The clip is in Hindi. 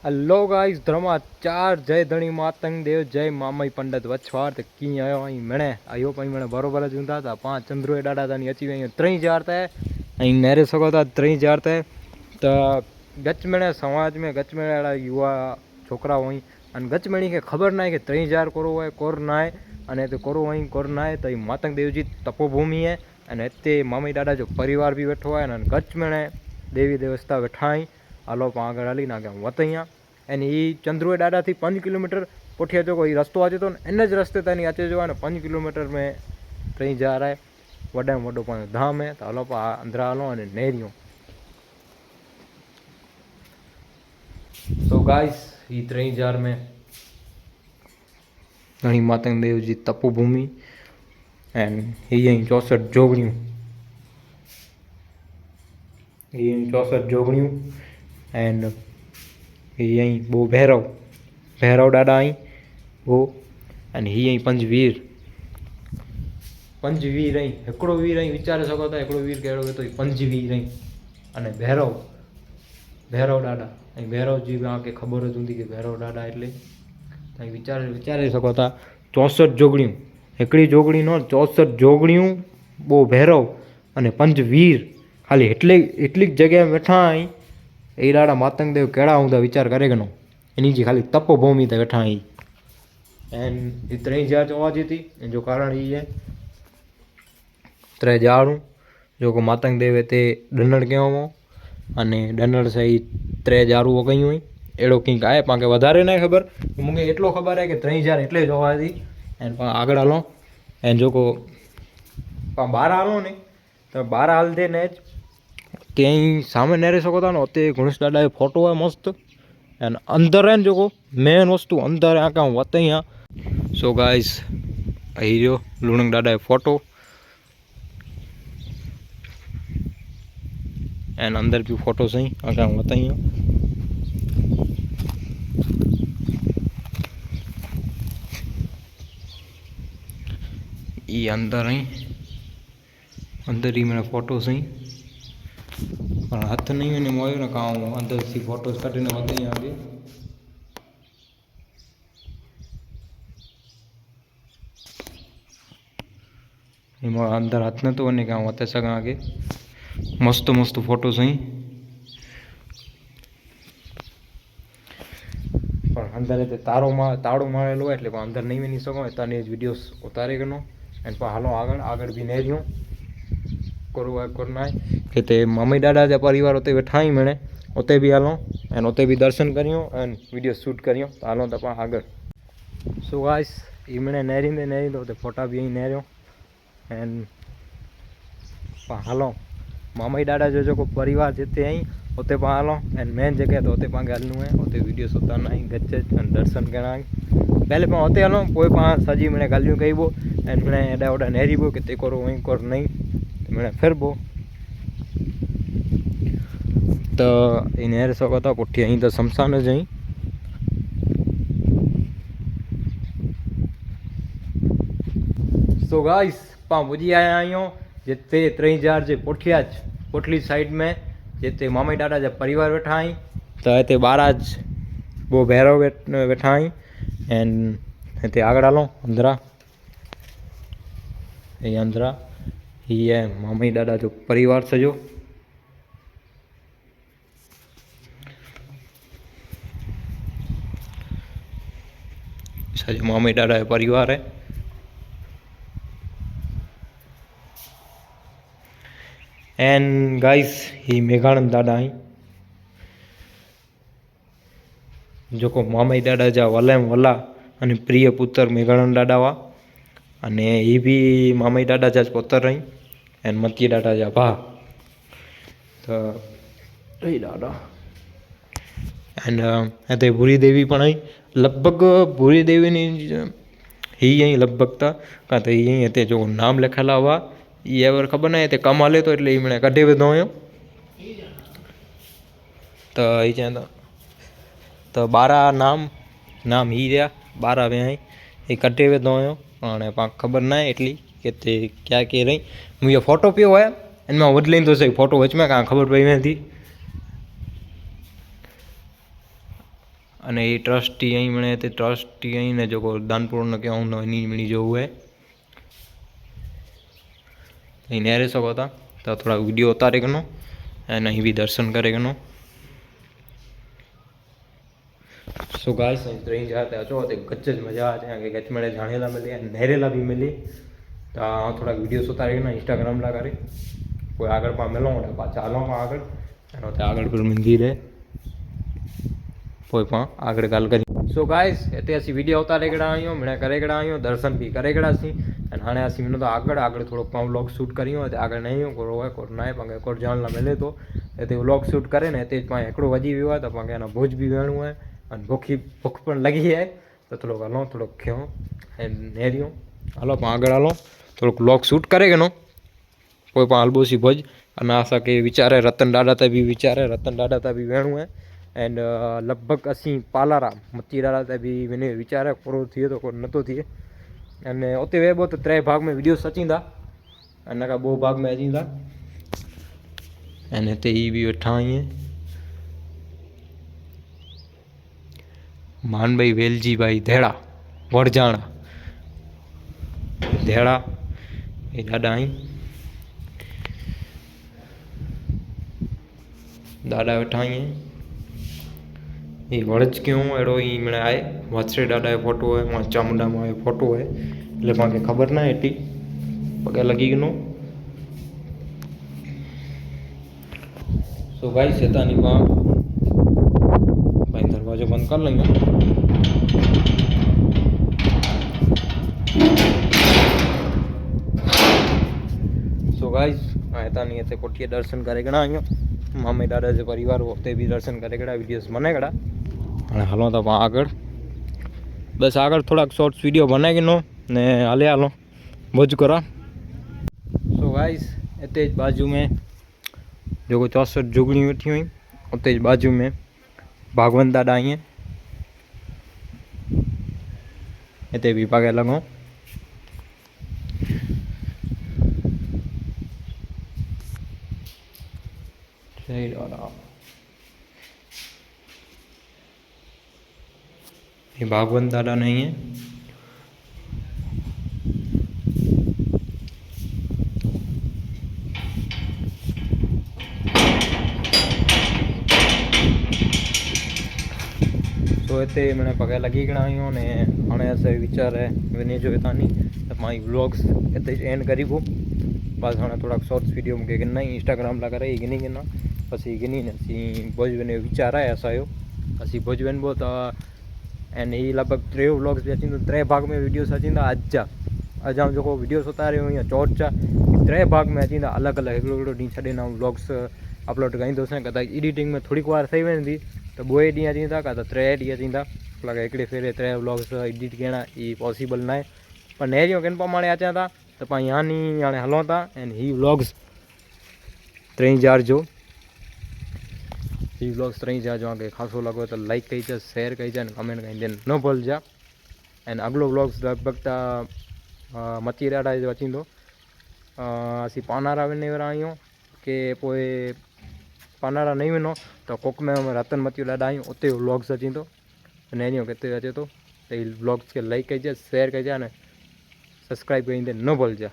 हलो गाइस धर्मा चार जय धणी मातंग देव जय मामई पंडित वछवार त की आयो आई मणे आयो पई मणे बरोबर ज हुंदा ता पांच चंद्रो डाडा तानी अची वई 3000 ते आई नेरे सको ता 3000 ते त गचमणे समाज में गचमणे वाला युवा छोकरा होई अन गचमणी के खबर ना है कि 3000 कोरो है कोर ना है अने तो कोरो वही कोर ना है त मातंग देव जी तपोभूमि है अने इत्ते मामई डाडा जो परिवार भी बैठो है अने गचमणे देवी देवस्था बैठा है हलो आगे हली ना गया वतैया एन ई चंद्रुए डाडा थी 5 किलोमीटर पुठिया जो कोई रस्तो अचे तो इन ज रस्ते तानी अचे जो है 5 किलोमीटर में 3000 है वडे में वडो पण धाम है तो हलो पा अंदर हलो अने नेरियो। तो गाइस ई 3000 में घणी मातंग देव जी तपोभूमि एंड ही 64 जोगणियों ये 64 जोगणियों एंड यही वो भैरव भैरव डाडा आई वो अने ही पंजवीर पंजवीर आई एकड़ो वीर आई विचारे सको था एकड़ो वीर केड़ो है तो पंजवीर आई अने भैरव भैरव डाडा आई भैरव जी आके खबर ज हुंदी कि भैरव डाडा एटले तई विचारे सको था 64 जोगणियों एकड़ी जोगणी नो 64 जोगणियों वो भैरव अने पंजवीर खाली एटली जगह बैठा आई ए डाडा मातंग देव केड़ा हूंदा विचार करे गनो एनी जी खाली तपोभूमि ते बैठा आई एंड 3000 चवा जी थी जो कारण ये है 3000 जो को मातंग देव ते डनड़ के हो अने डनड़ से 3000 वो कई हुई एड़ो किंक आए पाके वधारे नहीं खबर मुझे एटलो खबर है कि 3000 एटले जोवा थी एंड पा आगळ हालो एंड जो को पा 12 हालो ने तो 12 हाल दे ने त्यहीं सामे नेरे सको था ने गणेश डाडा फोटो है मस्त एंड अंदर है जो मेन वस्तु अंदर आका वते यहाँ। सो गाइस हीरो लुणंग डाडा फोटो एंड अंदर भी फोटो सही आका वते यहाँ ये अंदर ही मैंने फोटो सही पर हाथ नहीं मैंने मोयो ना कहाँ अंदर सी फोटोज कटे होते हैं आगे अंदर हाथ न तो वने कहाँ होते सका आगे मस्त मस्त फोटो सही पर अंदर ताड़ो मारेलो है એટલે अंदर नहीं वनी सको तने वीडियोस उतारे गनो एंड पर हालो आगळ भी नहीं रह्यो करना है कि ते मम्मी डाडा जा परिवार उते बैठा ही मैंने उते भी हालो एंड उते भी दर्शन करियो एंड वीडियो शूट करियो तो हालो तो आगळ। सो गाइस ई मैंने नेरी तो उते फोटा भी यही नेरियो एंड हालो मामई डाडा जो को परिवार जिते आई उते पा हालो एंड मेन जगह तो उते पाके हलनु है उते वीडियो उतारना है गच्चे एंड दर्शन करना है पहले पा उते हलो कोई पा सजी मैंने गालियों कही बो एंड मैंने एडा ओडा नेरी बो कि ते करो वहीं कर नहीं तो मैंने फिर बो तो इन हेर सको था पुठी अहीं तो शमशान जई सो गाइस पा बुझी आया आयो जिते 3000 जे पुठली साइड में जिते मामई डाडा जा परिवार बैठा आई तो इते 12 वो भैरव बैठा आई एंड इते आगड़ हालो अंदरा ये अंदरा ये है मामई डाडा जो परिवार सजो सजो मामई डाडा परिवार है एंड गाइस ही मेघानंद डाडा आई जो को मामई डाडा जा वलेम वला अने प्रिय पुत्र मेघानंद डाडा वा अने ये भी मामई डाडा जा पुत्र रही एंड मती डाडा जा भा तो ए डाडा एंड इतने भूरी देवी पण आई लगभग भूरी देवी ने ही यही लगभग था का तो यही इतने जो नाम लिखेला हुआ ये अगर खबर ना है कम हाले तो एटले मैंने कढे वेदो आयो तो ये चाहता तो 12 नाम ही रहा 12 वे आई ये कटे वेदो आयो अने पाक खबर ना एटली के ते क्या के रही मुझे फोटो पियो है एन में बदली तो सही फोटो वच में कहाँ खबर पई में थी अने ये ट्रस्टी अँ मिले तो ट्रस्टी अँ ने जो दानपुर ने क्या इन मिली जो है नेरे सको था तो थोड़ा वीडियो उतारे गनो एंड अँ भी दर्शन करे गनो। सो गाइस ट्रेन जाते अचो तो गच मजा आ जाए गच में जानेला मिले नहरेला भी मिले तो थोड़ा वीडियोस उतारे ना इंस्टाग्राम ला करे कोई आगे पा मिलो पाचा हलो आगे आगे फिर मंदिर है कोई पा आगे गल करी। सो गाइस इतने असी वीडियो उतारे गड़ा आयो मैंने करे गड़ा आयो दर्शन भी करे गड़ा सी हाँ असी मैंने तो आगे थोड़ा पाँव व्लॉग शूट करियो आगे नहीं हो को है को ना पाँगे को जान ला मिले तो इतने व्लॉग शूट करे ने इतने पाँच एकड़ो वजी वियो है तो पाँगे ना भोज भी वेणु है और भूख पर लगी है तो थोड़ा हलो थोड़ा क्यों नेरियो हलो आगे हलो थोड़ा व्लॉग शूट करे गनो कोई पण हलबोसी भोज अने आशा के विचारे रतन डाडा ते भी विचारे रतन डाडा ते भी वेणु है एंड लगभग असी पालारा मती डाडा ते भी मैंने विचारे पूरो थिए तो कोई नतो थिए अने उते वेबो तो 3 भाग में वीडियो सचींदा अने का 2 भाग में अजींदा अने ते ई भी वेठा आए मान भाई वेलजी भाई धेड़ा वरजाणा धेड़ा ये दादा आई दादा वेठा आए ये वड़ज क्यों अड़ो ही मैंने आए वात्सरे दादा फोटो है वहाँ चामुंडा में फोटो है એટલે મને ખબર ના હતી પગે લગી ગનો। सो गाइस શેતાની પા ભાઈ દરવાજો બંધ कर लेंगे। सो गाइस શેતાની એતે કોઠીએ દર્શન કરે ગણા આયો मामे दादा जो परिवार होते भी दर्शन करे गड़ा वीडियोस बने गड़ा અને હાલો તો આગળ बस આગળ થોડાક શોર્ટ્સ वीडियो बनाए गनो ने हाले हालो भोज करा। सो गाइस इतने बाजू में जो 64 जुगड़ी बैठी हुई उतने बाजू में भागवंत दादा आई हैं इतने भी पागे लगो ये भागवंत दादा नहीं है तो इतने मैंने पगे लगी गणा ने हाँ ऐसे विचार है विनी जो तानी माई व्लॉग्स इतने एंड करी वो बस हाँ थोड़ा शॉर्ट्स वीडियो में गिना इंस्टाग्राम ला करे गिनी गिना पी गिनी ने भोज बने विचार है ऐसा हो असी भोज बन बो तो एंड ये लगभग 3 व्लॉग्स भी अची 3 भाग में वीडियोस अचींदा अजा जो वीडियोस उतारे या चौचा 3 भाग में अचींदा अलग अलग हिकिड़ो ॾींहुं छॾे ना व्लॉग्स अपलोड कईंदुसि कदाच एडिटिंग में थोड़ी वार थी वेंदी तो 2 ॾींहं अचींदा का 3 ॾींहं अचींदा लॻे हिकिड़े फेरे 3 व्लॉग्स एडिट करणा ये पॉसिबल ना है पर नेरियो किन प्रमाणे अचां था तो पाण यानी हाणे हलूं था एंड ही व्लॉग्स 3000 जो ही व्लॉग्स 3000 जो आगे खासो लगो तो लाइक कईजा शेयर कईजा कमेंट कई न भूलजा एंड अगलो व्लॉग्स लगभग मची डाडा जो अचींदो असी पानारा वञे वारा आहियूं के पोइ पानारा नहीं वञो तो कोक में रतन मती डाडा आहियूं उते व्लॉग्स अचींदो नेरियो किथे अचे तो व्लॉग्स के लाइक कईजा शेयर कईजा ने सब्सक्राइब कईंदे न भूलजा।